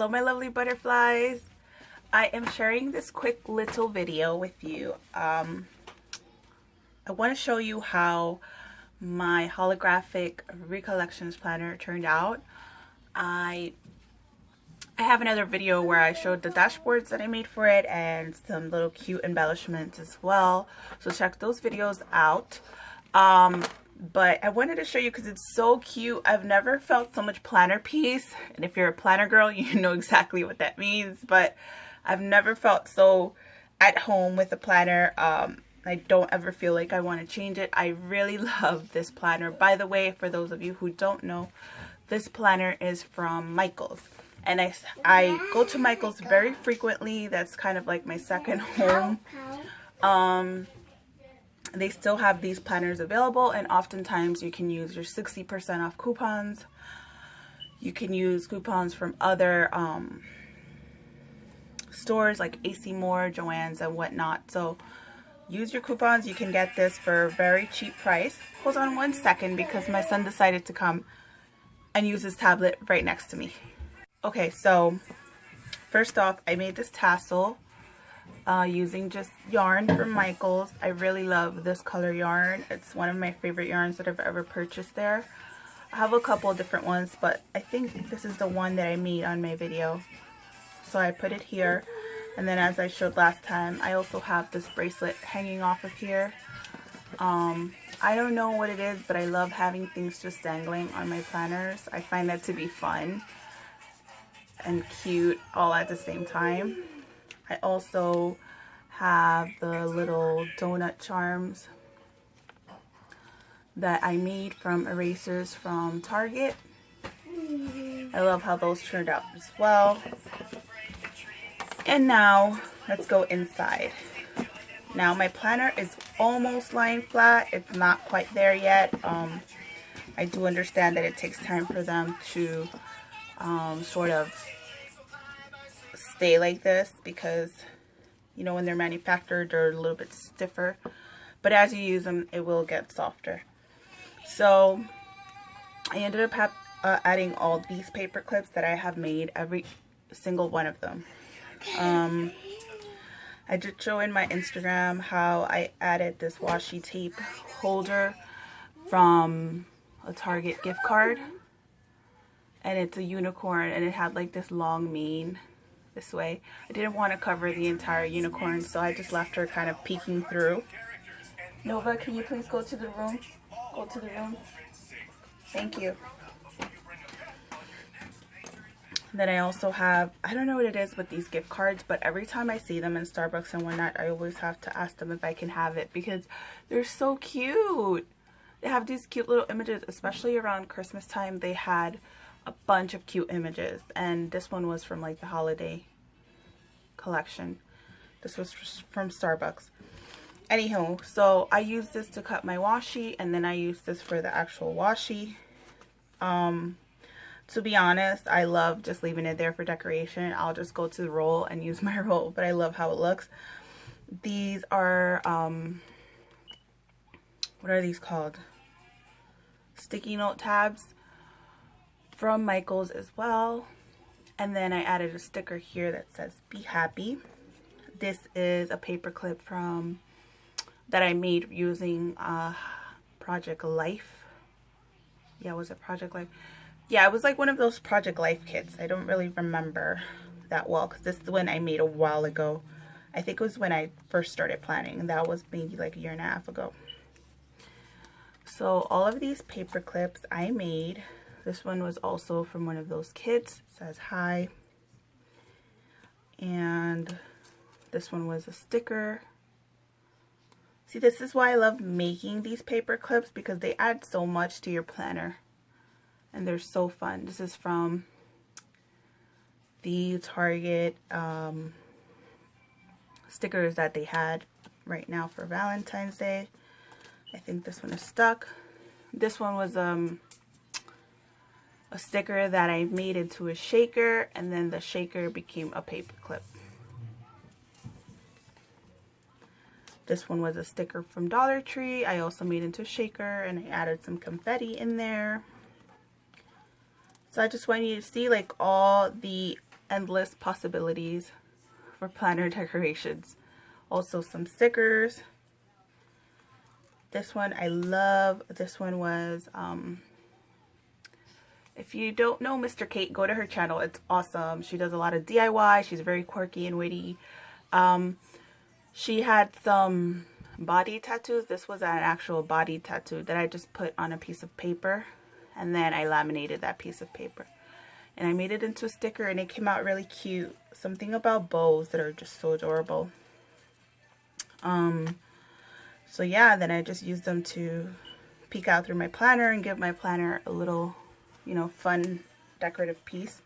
Hello my lovely butterflies. I am sharing this quick little video with you. I want to show you how my holographic Recollections planner turned out. I have another video where I showed the dashboards that I made for it and some little cute embellishments as well, so check those videos out. But I wanted to show you because it's so cute. I've never felt so much planner peace, and if you're a planner girl, you know exactly what that means. But I've never felt so at home with a planner. I don't ever feel like I want to change it. I really love this planner. By the way, for those of you who don't know, this planner is from Michaels, and I go to Michaels very frequently. That's kind of like my second home. They still have these planners available, and oftentimes you can use your 60% off coupons. You can use coupons from other stores like AC Moore, Joann's, and whatnot. So use your coupons. You can get this for a very cheap price. Hold on one second because my son decided to come and use his tablet right next to me. Okay, so first off, I made this tassel using just yarn from Michaels. I really love this color yarn. It's one of my favorite yarns that I've ever purchased there. I have a couple different ones, but I think this is the one that I made on my video. So I put it here, and then as I showed last time, I also have this bracelet hanging off of here. I don't know what it is, but I love having things just dangling on my planners. I find that to be fun and cute all at the same time. I also have the little donut charms that I made from erasers from Target. I love how those turned out as well. And now let's go inside. Now my planner is almost lying flat. It's not quite there yet. I do understand that it takes time for them to sort of stay like this because, you know, when they're manufactured, they're a little bit stiffer. But as you use them, it will get softer. So I ended up adding all these paper clips that I have made, every single one of them. I did show in my Instagram how I added this washi tape holder from a Target gift card, and it's a unicorn, and it had like this long mane this way. I didn't want to cover the entire unicorn, so I just left her kind of peeking through. Nova, can you please go to the room? Go to the room. Thank you. Then I also have, I don't know what it is with these gift cards, but every time I see them in Starbucks and whatnot, I always have to ask them if I can have it because they're so cute. They have these cute little images, especially around Christmas time. They had a bunch of cute images, and this one was from like the holiday collection. This was from Starbucks. Anywho, so I use this to cut my washi, and then I use this for the actual washi. To be honest, I love just leaving it there for decoration. I'll just go to the roll and use my roll, but I love how it looks. These are what are these called? Sticky note tabs from Michaels as well. And then I added a sticker here that says be happy. This is a paper clip from that I made using Project Life. Yeah, was it Project Life? Yeah, it was like one of those Project Life kits. I don't really remember that well because this is the one I made a while ago. I think it was when I first started planning, and that was maybe like a year and a half ago. So all of these paper clips I made. This one was also from one of those kits. It says hi. And this one was a sticker. See, this is why I love making these paper clips, because they add so much to your planner. And they're so fun. This is from the Target stickers that they had right now for Valentine's Day. I think this one is stuck. This one was a sticker that I made into a shaker, and then the shaker became a paper clip. This one was a sticker from Dollar Tree. I also made into a shaker, and I added some confetti in there. So I just want you to see like all the endless possibilities for planner decorations. Also some stickers. This one I love. This one was, if you don't know Mr. Kate, go to her channel. It's awesome. She does a lot of DIY. She's very quirky and witty. She had some body tattoos. This was an actual body tattoo that I just put on a piece of paper, and then I laminated that piece of paper. And I made it into a sticker, and it came out really cute. Something about bows that are just so adorable. So yeah, then I just used them to peek out through my planner and give my planner a little, you know, fun decorative piece.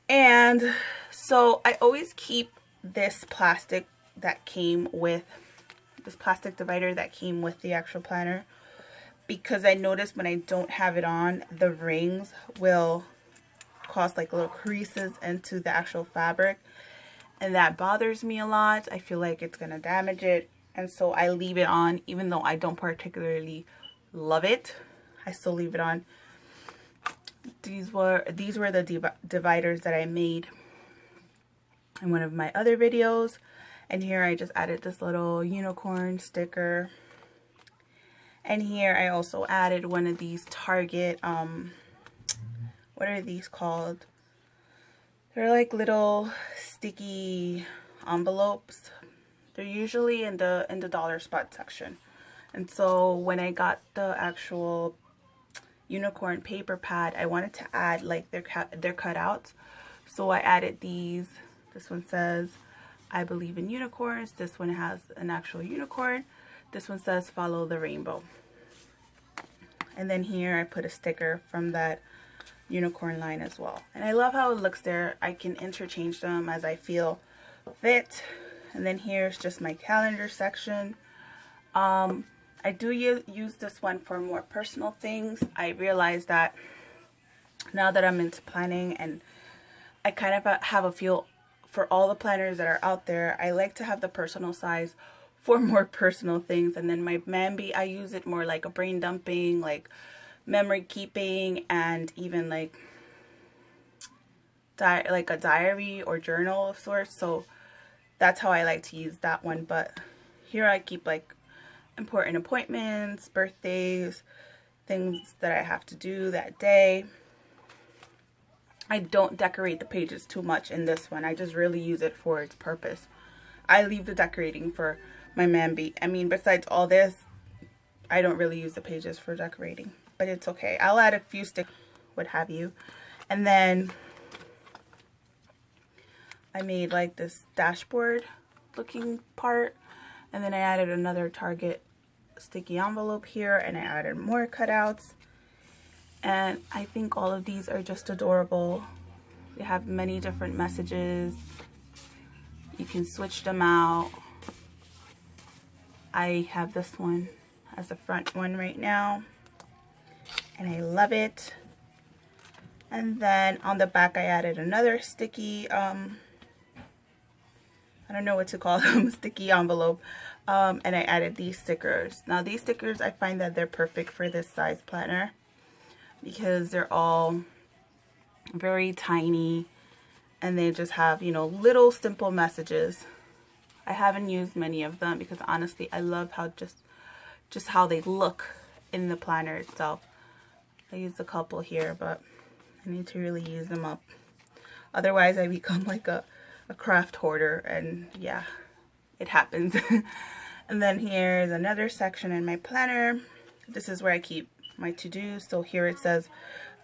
And so I always keep this plastic that came with, this plastic divider that came with the actual planner, because I noticed when I don't have it on, the rings will cause like little creases into the actual fabric, and that bothers me a lot. I feel like it's gonna damage it, and so I leave it on. Even though I don't particularly love it, I still leave it on. These were the dividers that I made in one of my other videos, and here I just added this little unicorn sticker. And here I also added one of these Target, what are these called? They're like little sticky envelopes. They're usually in the dollar spot section. And so when I got the actual unicorn paper pad, I wanted to add like their cutouts. So I added these. This one says, "I believe in unicorns." This one has an actual unicorn. This one says, "Follow the rainbow." And then here I put a sticker from that unicorn line as well. And I love how it looks there. I can interchange them as I feel fit. And then here's just my calendar section. I do use this one for more personal things. I realize that now that I'm into planning, and I kind of have a feel for all the planners that are out there, I like to have the personal size for more personal things. And then my Mambi, I use it more like a brain dumping, like memory keeping, and even like a diary or journal of sorts. So that's how I like to use that one. But here I keep like important appointments, birthdays, things that I have to do that day. I don't decorate the pages too much in this one. I just really use it for its purpose. I leave the decorating for my Mambi. I mean, besides all this, I don't really use the pages for decorating, but it's okay. I'll add a few stickers, what have you. And then I made like this dashboard looking part, and then I added another Target sticky envelope here, and I added more cutouts. And I think all of these are just adorable. They have many different messages. You can switch them out. I have this one as the front one right now, and I love it. And then on the back I added another sticky, I don't know what to call them, sticky envelope. And I added these stickers. Now these stickers, I find that they're perfect for this size planner because they're all very tiny, and they just have, you know, little simple messages. I haven't used many of them because honestly I love how just how they look in the planner itself. I used a couple here, but I need to really use them up. Otherwise I become like a craft hoarder, and yeah, it happens. And then here's another section in my planner. This is where I keep my to-dos. So here it says,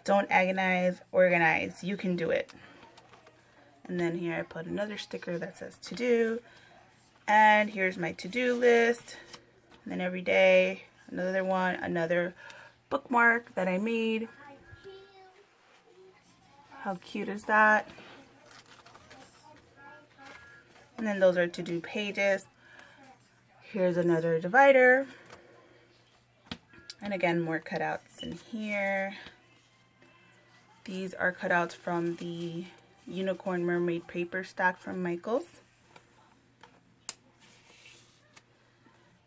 "Don't agonize, organize, you can do it." And then here I put another sticker that says to do. And here's my to-do list. And then every day, another one, another bookmark that I made. How cute is that? And then those are to-do pages. Here's another divider. And again, more cutouts in here. These are cutouts from the Unicorn Mermaid paper stack from Michaels.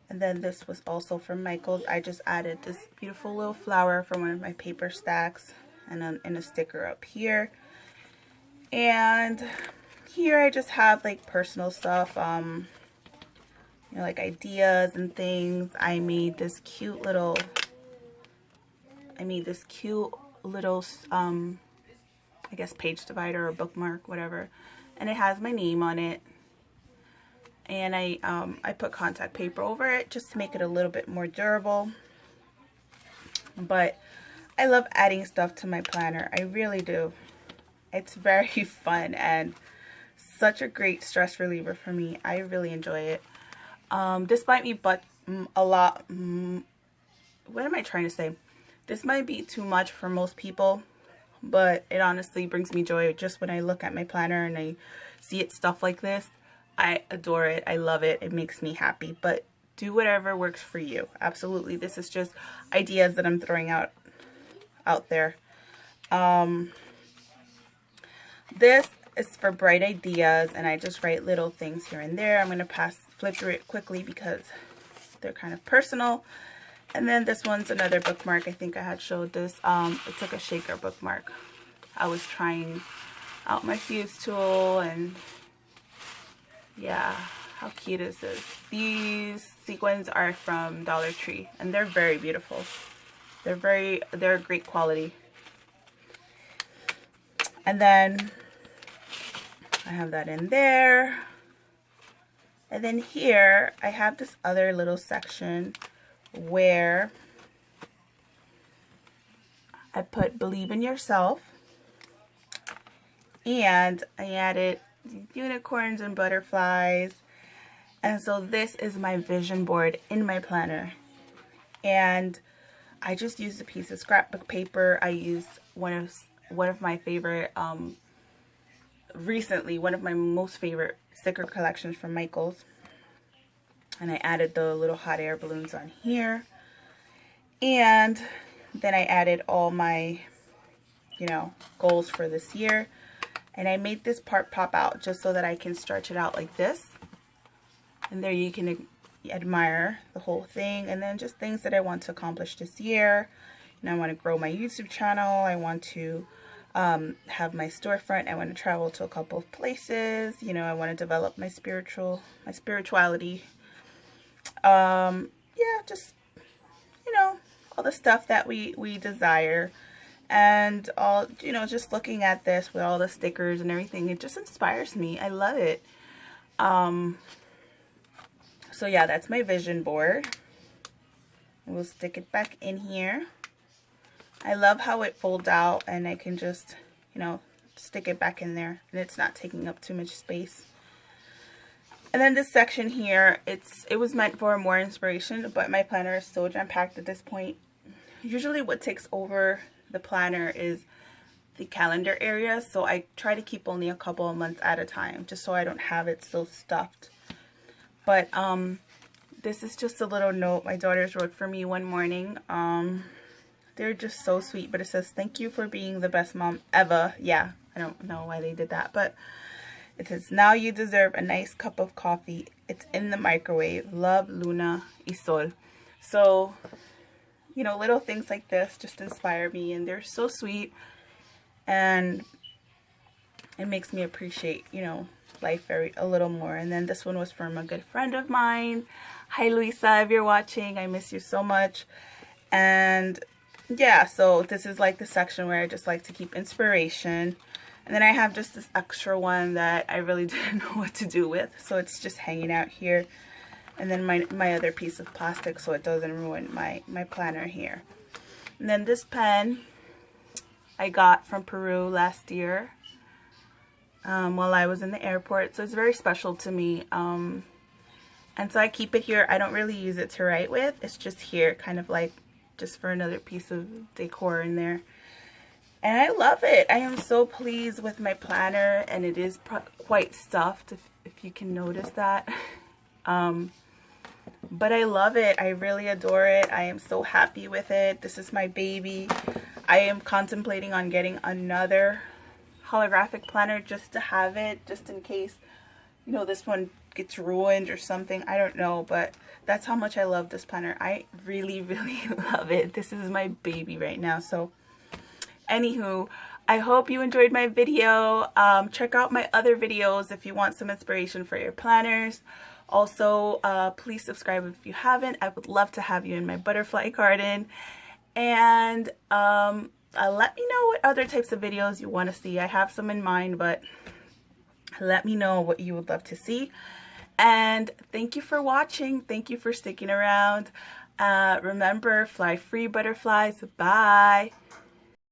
And then this was also from Michaels. I just added this beautiful little flower from one of my paper stacks, and then in a sticker up here. And here I just have like personal stuff, you know, like ideas and things. I made this cute little, I guess page divider or bookmark, whatever. And it has my name on it. And I put contact paper over it just to make it a little bit more durable. But I love adding stuff to my planner. I really do. It's very fun and such a great stress reliever for me. I really enjoy it. This might be what am I trying to say? This might be too much for most people, but it honestly brings me joy just when I look at my planner and I see it stuff like this. I adore it. I love it. It makes me happy. But do whatever works for you. Absolutely. This is just ideas that I'm throwing out there. This is for bright ideas, and I just write little things here and there. I'm going to flip through it quickly because they're kind of personal. And then this one's another bookmark. I think I had showed this. It's like a shaker bookmark. I was trying out my fuse tool, and yeah, how cute is this? These sequins are from Dollar Tree, and they're very beautiful. They're great quality. And then I have that in there. And then here I have this other little section where I put believe in yourself, and I added unicorns and butterflies. And so this is my vision board in my planner, and I just used a piece of scrapbook paper. I used one of my favorite recently, one of my most favorite sticker collections from Michaels, and I added the little hot air balloons on here. And then I added all my, you know, goals for this year, and I made this part pop out just so that I can stretch it out like this, and there you can admire the whole thing. And then just things that I want to accomplish this year. You know, I want to grow my YouTube channel. I want to have my storefront. I want to travel to a couple of places. You know, I want to develop my spirituality. Yeah, just, you know, all the stuff that we desire. And all, you know, just looking at this with all the stickers and everything, it just inspires me. I love it. So yeah, that's my vision board. We'll stick it back in here. I love how it folds out, and I can just, you know, stick it back in there, and it's not taking up too much space. And then this section here, it was meant for more inspiration, but my planner is so jam-packed at this point. Usually what takes over the planner is the calendar area, so I try to keep only a couple of months at a time, just so I don't have it so stuffed. But this is just a little note my daughters wrote for me one morning. They're just so sweet, but it says, "Thank you for being the best mom ever." Yeah, I don't know why they did that, but it says, "Now you deserve a nice cup of coffee. It's in the microwave. Love, Luna y Sol." So, you know, little things like this just inspire me, and they're so sweet, and it makes me appreciate, you know, life a little more. And then this one was from a good friend of mine. Hi, Luisa, if you're watching, I miss you so much. And yeah, so this is like the section where I just like to keep inspiration. And then I have just this extra one that I really didn't know what to do with, so it's just hanging out here. And then my other piece of plastic so it doesn't ruin my planner here. And then this pen I got from Peru last year while I was in the airport, so it's very special to me. And so I keep it here. I don't really use it to write with. It's just here, kind of like just for another piece of decor in there. And I love it. I am so pleased with my planner, and it is quite stuffed, if you can notice that. But I love it. I really adore it. I am so happy with it. This is my baby. I am contemplating on getting another holographic planner just to have it, just in case, you know, this one gets ruined or something. I don't know, but that's how much I love this planner. I really, really love it. This is my baby right now. So anywho, I hope you enjoyed my video. Check out my other videos if you want some inspiration for your planners. Also, please subscribe if you haven't. I would love to have you in my butterfly garden. And let me know what other types of videos you want to see. I have some in mind, but let me know what you would love to see. And thank you for watching. Thank you for sticking around. Remember, fly free, butterflies. Bye.